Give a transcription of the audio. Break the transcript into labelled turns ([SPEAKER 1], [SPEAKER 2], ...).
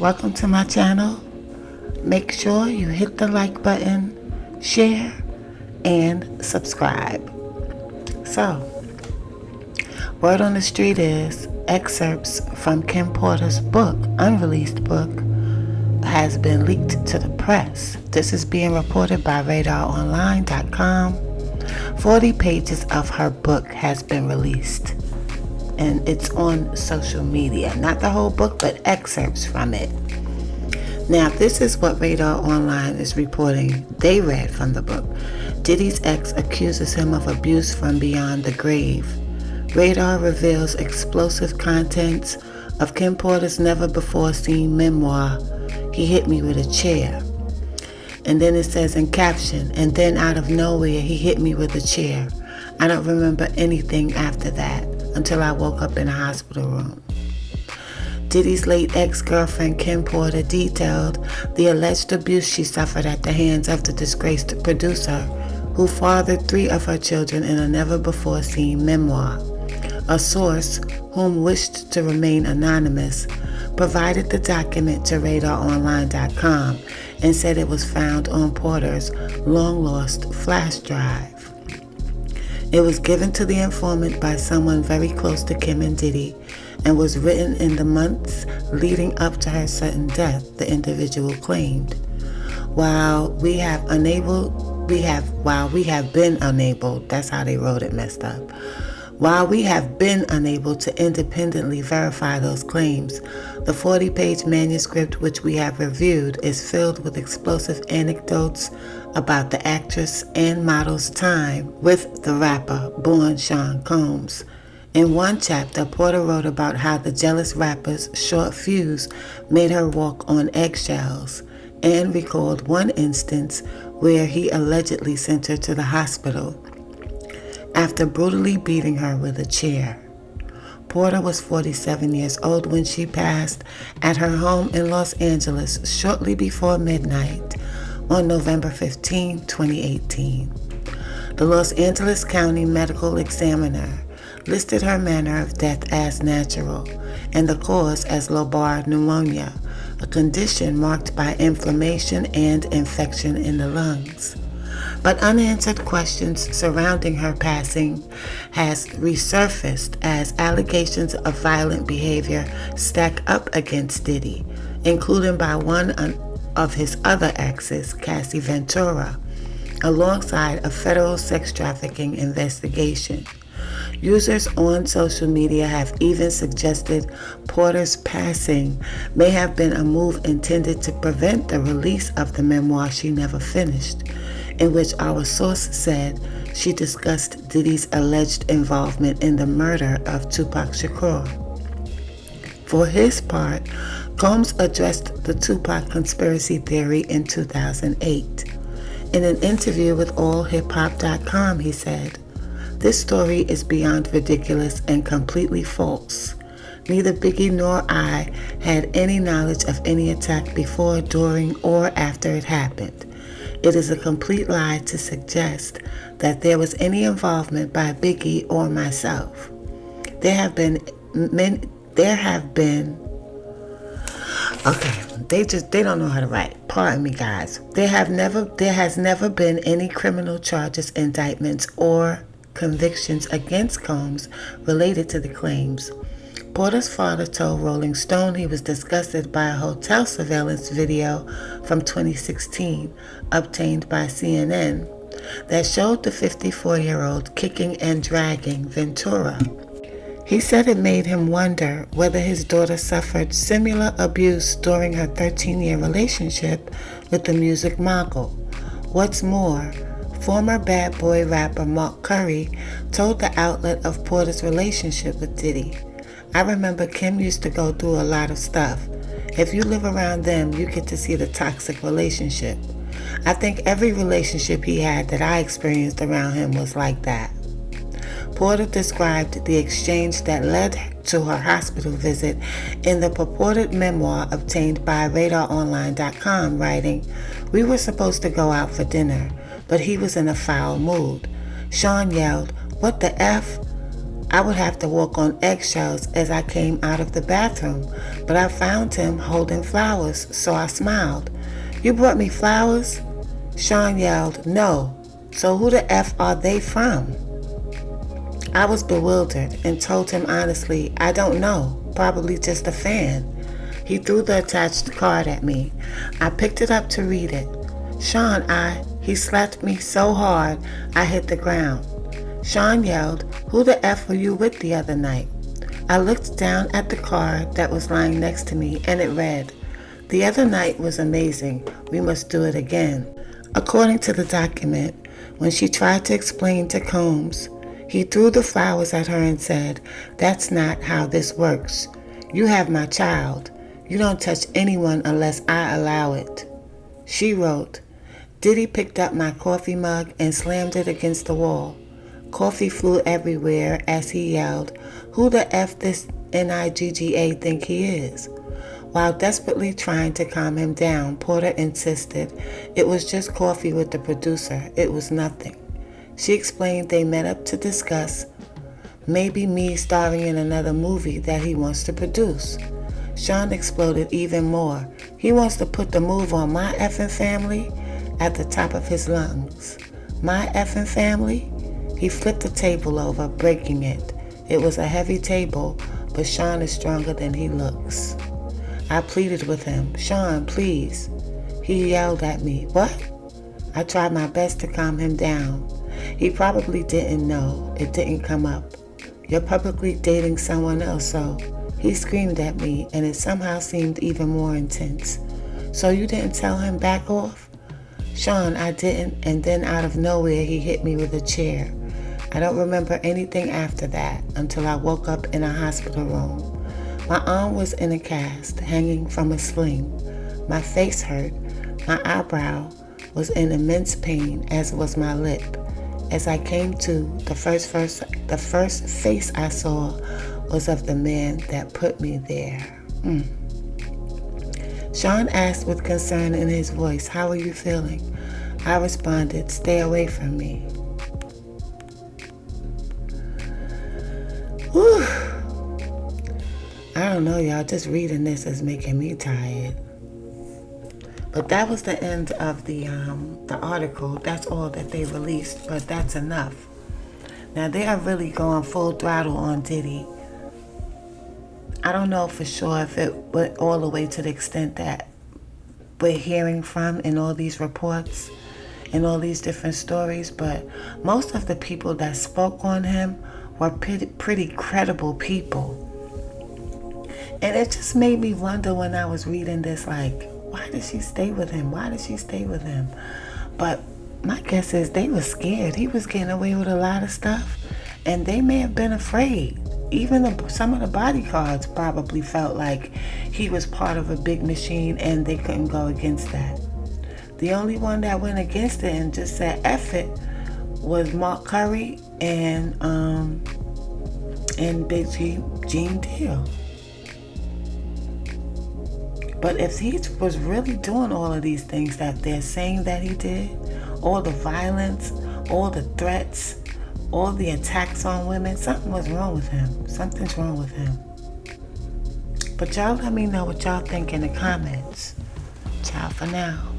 [SPEAKER 1] Welcome to my channel. Make sure you hit the like button, share, and subscribe. So, word on the street is excerpts from Kim Porter's book, Unreleased book, has been leaked to the press. This is being reported by RadarOnline.com. 40 pages of her book has been released, and it's on social media. Not the whole book, but excerpts from it. Now, this is what Radar Online is reporting they read from the book. Diddy's ex accuses him of abuse from beyond the grave. Radar reveals explosive contents of Kim Porter's never-before-seen memoir, He Hit Me With a Chair. And then it says in caption, and then out of nowhere, he hit me with a chair. I don't remember anything after that until I woke up in a hospital room. Diddy's late ex-girlfriend Kim Porter detailed the alleged abuse she suffered at the hands of the disgraced producer who fathered 3 of her children in a never-before-seen memoir. A source, whom wished to remain anonymous, provided the document to RadarOnline.com and said it was found on Porter's long-lost flash drive. It was given to the informant by someone very close to Kim and Diddy and was written in the months leading up to her sudden death, the individual claimed. While we have been unable, that's how they wrote it messed up. While we have been unable to independently verify those claims, the 40-page manuscript which we have reviewed is filled with explosive anecdotes about the actress and model's time with the rapper born Sean Combs. In one chapter, Porter wrote about how the jealous rapper's short fuse made her walk on eggshells, and recalled one instance where he allegedly sent her to the hospital after brutally beating her with a chair. Porter was 47 years old when she passed at her home in Los Angeles shortly before midnight on November 15, 2018. The Los Angeles County Medical Examiner listed her manner of death as natural and the cause as lobar pneumonia, a condition marked by inflammation and infection in the lungs. But unanswered questions surrounding her passing has resurfaced as allegations of violent behavior stack up against Diddy, including by one of his other exes, Cassie Ventura, alongside a federal sex trafficking investigation. Users on social media have even suggested Porter's passing may have been a move intended to prevent the release of the memoir she never finished, in which our source said she discussed Diddy's alleged involvement in the murder of Tupac Shakur. For his part, Combs addressed the Tupac conspiracy theory in 2008. In an interview with AllHipHop.com, he said, "This story is beyond ridiculous and completely false. Neither Biggie nor I had any knowledge of any attack before, during, or after it happened. It is a complete lie to suggest that there was any involvement by Biggie or myself. They don't know how to write. Pardon me, guys. There has never been any criminal charges, indictments, or convictions against Combs related to the claims." Porter's father told Rolling Stone he was disgusted by a hotel surveillance video from 2016 obtained by CNN that showed the 54-year-old kicking and dragging Ventura. He said it made him wonder whether his daughter suffered similar abuse during her 13-year relationship with the music mogul. What's more, former Bad Boy rapper Mark Curry told the outlet of Porter's relationship with Diddy. "I remember Kim used to go through a lot of stuff. If you live around them, you get to see the toxic relationship. I think every relationship he had that I experienced around him was like that." Porter described the exchange that led to her hospital visit in the purported memoir obtained by RadarOnline.com, writing, "We were supposed to go out for dinner, but he was in a foul mood. Sean yelled, 'What the F?' I would have to walk on eggshells as I came out of the bathroom, but I found him holding flowers, so I smiled. "You brought me flowers?" Sean yelled, "No. So who the F are they from?" I was bewildered and told him honestly, "I don't know. Probably just a fan." He threw the attached card at me. I picked it up to read it. "Sean, he slapped me so hard I hit the ground." Sean yelled, "Who the F were you with the other night?" I looked down at the card that was lying next to me and it read, "The other night was amazing. We must do it again." According to the document, when she tried to explain to Combs, he threw the flowers at her and said, "That's not how this works. You have my child. You don't touch anyone unless I allow it." She wrote, "Diddy picked up my coffee mug and slammed it against the wall. Coffee flew everywhere as he yelled, 'Who the F this NIGGA think he is?' While desperately trying to calm him down, Porter insisted it was just coffee with the producer. It was nothing." She explained they met up to discuss maybe me starring in another movie that he wants to produce. Sean exploded even more. "He wants to put the move on my effing family?" At the top of his lungs. "My effing family?" He flipped the table over, breaking it. It was a heavy table, but Sean is stronger than he looks. I pleaded with him, "Sean, please." He yelled at me, "What?" I tried my best to calm him down. He probably didn't know. It didn't come up. "You're publicly dating someone else, so..." He screamed at me, and it somehow seemed even more intense. "So you didn't tell him back off?" "Sean, I didn't," and then out of nowhere he hit me with a chair. I don't remember anything after that until I woke up in a hospital room. My arm was in a cast, hanging from a sling. My face hurt. My eyebrow was in immense pain, as was my lip. As I came to, the first face I saw was of the man that put me there. Sean asked with concern in his voice, "How are you feeling?" I responded, "Stay away from me." Whew. I don't know, y'all. Just reading this is making me tired. But that was the end of the article. That's all that they released, but that's enough. Now they are really going full throttle on Diddy. I don't know for sure if it went all the way to the extent that we're hearing from in all these reports and all these different stories, but most of the people that spoke on him were pretty credible people. And it just made me wonder when I was reading this, like, why did she stay with him? Why did she stay with him? But my guess is they were scared. He was getting away with a lot of stuff, and they may have been afraid. Even some of the bodyguards probably felt like he was part of a big machine and they couldn't go against that. The only one that went against it and just said F it was Mark Curry and Big Gene Deal. But if he was really doing all of these things that they're saying that he did, all the violence, all the threats, all the attacks on women, something was wrong with him. Something's wrong with him. But y'all let me know what y'all think in the comments. Ciao for now.